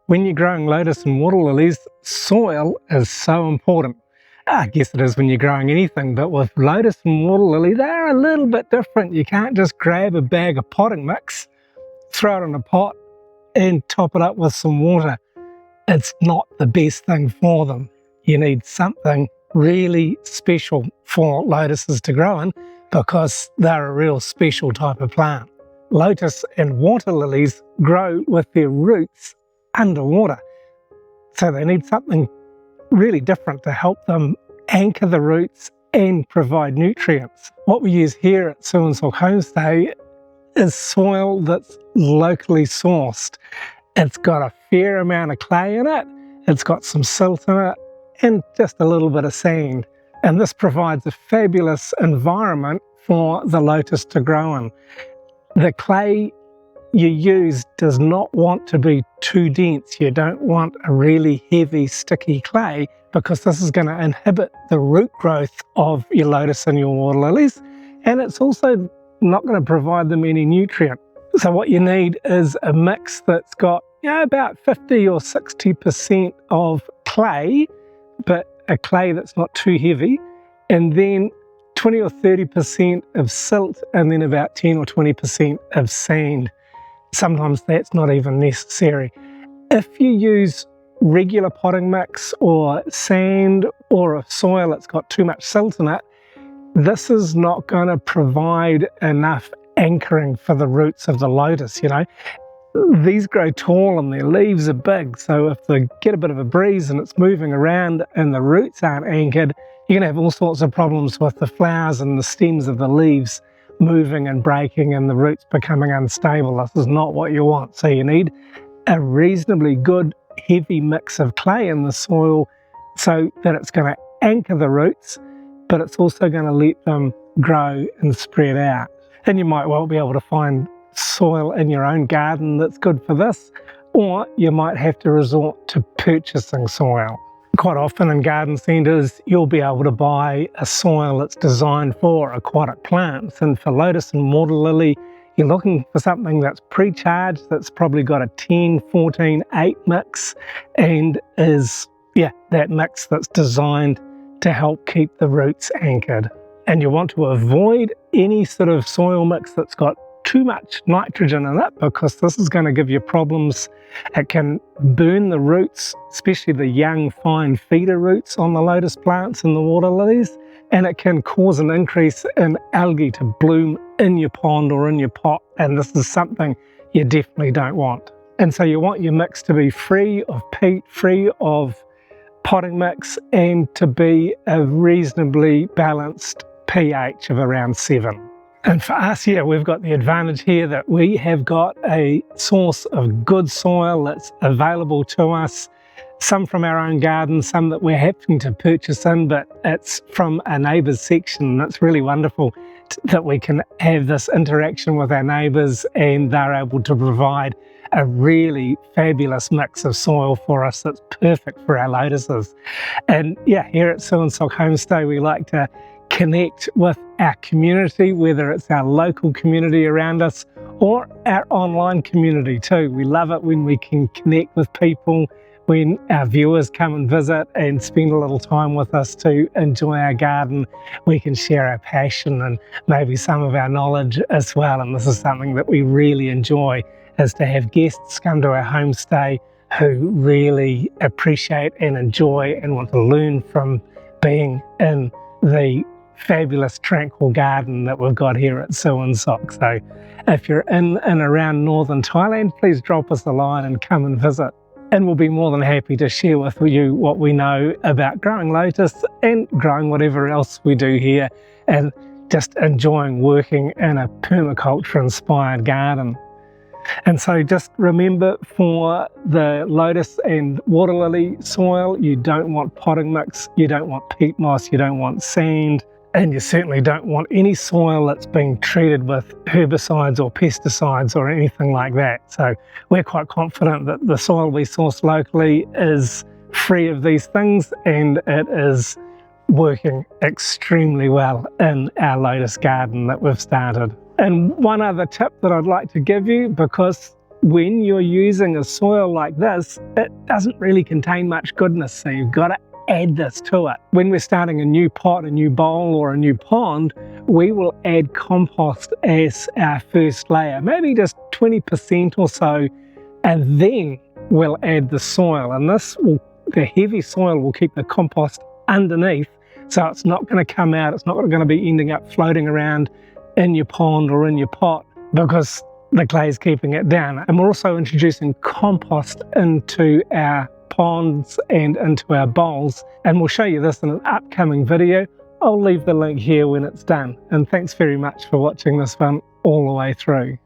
When you're growing lotus and water lilies, soil is so important. I guess it is when you're growing anything, but with lotus and water lily, they're a little bit different. You can't just grab a bag of potting mix, throw it in a pot, and top it up with some water. It's not the best thing for them. You need something really special for lotuses to grow in because they're a real special type of plant. Lotus and water lilies grow with their roots underwater, so they need something really different to help them anchor the roots and provide nutrients. What we use here at Suan Sook Homestay is soil that's locally sourced. It's got a fair amount of clay in it, it's got some silt in it, and just a little bit of sand. And this provides a fabulous environment for the lotus to grow in. The clay you use does not want to be too dense. You don't want a really heavy, sticky clay because this is going to inhibit the root growth of your lotus and your water lilies, and it's also not going to provide them any nutrient. So what you need is a mix that's got about 50 or 60% of clay, but a clay that's not too heavy, and then 20 or 30% of silt, and then about 10 or 20% of sand. Sometimes that's not even necessary. If you use regular potting mix or sand or a soil that's got too much silt in it, this is not going to provide enough anchoring for the roots of the lotus. These grow tall and their leaves are big, so if they get a bit of a breeze and it's moving around and the roots aren't anchored, you're going to have all sorts of problems with the flowers and the stems of the leaves moving and breaking and the roots becoming unstable. This is not what you want. So you need a reasonably good heavy mix of clay in the soil so that it's going to anchor the roots, but it's also going to let them grow and spread out. And you might well be able to find soil in your own garden that's good for this, or you might have to resort to purchasing soil. Quite often in garden centres, you'll be able to buy a soil that's designed for aquatic plants. And for lotus and water lily, you're looking for something that's pre-charged, that's probably got a 10, 14, 8 mix, and is, that mix that's designed to help keep the roots anchored. And you want to avoid any sort of soil mix that's got too much nitrogen in it, because this is going to give you problems. It can burn the roots, especially the young fine feeder roots on the lotus plants and the water lilies, and it can cause an increase in algae to bloom in your pond or in your pot, and this is something you definitely don't want. And so you want your mix to be free of peat, free of potting mix, and to be a reasonably balanced pH of around 7. And for us, we've got the advantage here that we have got a source of good soil that's available to us, some from our own garden, some that we're having to purchase in, but it's from a neighbour's section. It's really wonderful that we can have this interaction with our neighbours and they're able to provide a really fabulous mix of soil for us that's perfect for our lotuses. And here at Suan Sook Homestay, we like to connect with our community, whether it's our local community around us or our online community too. We love it when we can connect with people, when our viewers come and visit and spend a little time with us to enjoy our garden. We can share our passion and maybe some of our knowledge as well. And this is something that we really enjoy, is to have guests come to our homestay who really appreciate and enjoy and want to learn from being in the fabulous tranquil garden that we've got here at Suan Sook. So if you're in and around Northern Thailand, please drop us a line and come and visit. And we'll be more than happy to share with you what we know about growing lotus and growing whatever else we do here, and just enjoying working in a permaculture-inspired garden. And so just remember, for the lotus and water lily soil, you don't want potting mix, you don't want peat moss, you don't want sand, and you certainly don't want any soil that's being treated with herbicides or pesticides or anything like that. So we're quite confident that the soil we source locally is free of these things, and it is working extremely well in our lotus garden that we've started. And one other tip that I'd like to give you, because when you're using a soil like this, it doesn't really contain much goodness, so you've got to add this to it. When we're starting a new pot, a new bowl, or a new pond, we will add compost as our first layer, maybe just 20% or so, and then we'll add the soil. And the heavy soil will keep the compost underneath, so it's not going to come out, it's not going to be ending up floating around in your pond or in your pot, because the clay is keeping it down. And we're also introducing compost into our ponds and into our bowls, and we'll show you this in an upcoming video. I'll leave the link here when it's done. And thanks very much for watching this one all the way through.